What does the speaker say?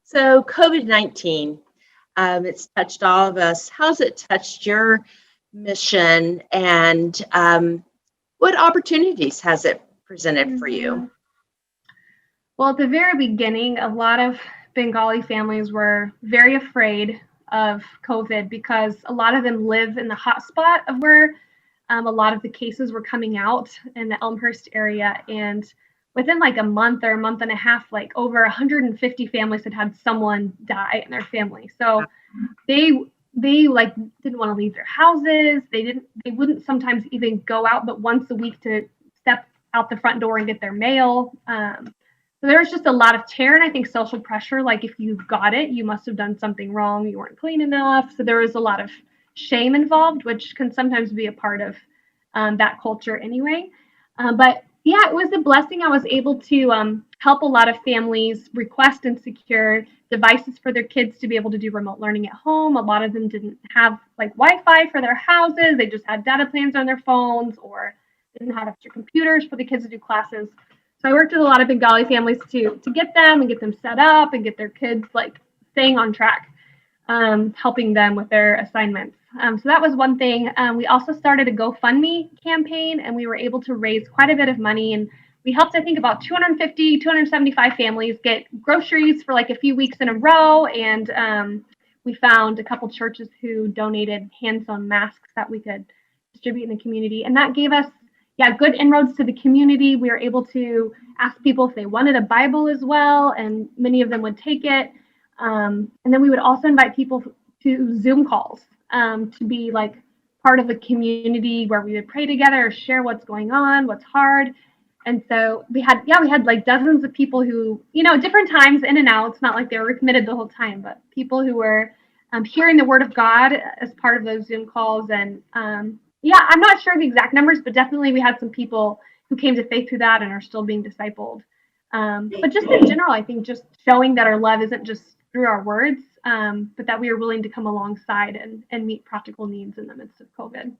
So COVID-19, it's touched all of us. How's it touched your mission, and what opportunities has it presented for you? Mhm. Well, at the very beginning, a lot of Bengali families were very afraid of COVID because a lot of them live in the hotspot of where a lot of the cases were coming out in the Elmhurst area. And within like a month or a month and a half, like over 150 families had someone die in their family. So they they like didn't want to leave their houses. They wouldn't sometimes even go out but once a week to step out the front door and get their mail. So there was just a lot of terror and I think social pressure. Like if you got it, you must have done something wrong. You weren't clean enough. So there was a lot of shame involved, which can sometimes be a part of that culture anyway. But yeah, it was a blessing. I was able to help a lot of families request and secure devices for their kids to be able to do remote learning at home. A lot of them didn't have like Wi-Fi for their houses. They just had data plans on their phones or didn't have extra computers for the kids to do classes. So I worked with a lot of Bengali families to get them and get them set up and get their kids like staying on track, helping them with their assignments. So that was one thing. We also started a GoFundMe campaign and we were able to raise quite a bit of money, and we helped I think about 250, 275 families get groceries for like a few weeks in a row, and we found a couple churches who donated hand-sewn masks that we could distribute in the community, and that gave us good inroads to the community. We were able to ask people if they wanted a Bible as well, and many of them would take it. And then we would also invite people to Zoom calls to be like part of a community where we would pray together, share what's going on, what's hard. And so we had like dozens of people who, different times in and out. It's not like they were committed the whole time, but people who were hearing the word of God as part of those Zoom calls. And I'm not sure of the exact numbers, but definitely we had some people who came to faith through that and are still being discipled. But just in general, I think just showing that our love isn't just through our words, but that we are willing to come alongside and meet practical needs in the midst of COVID.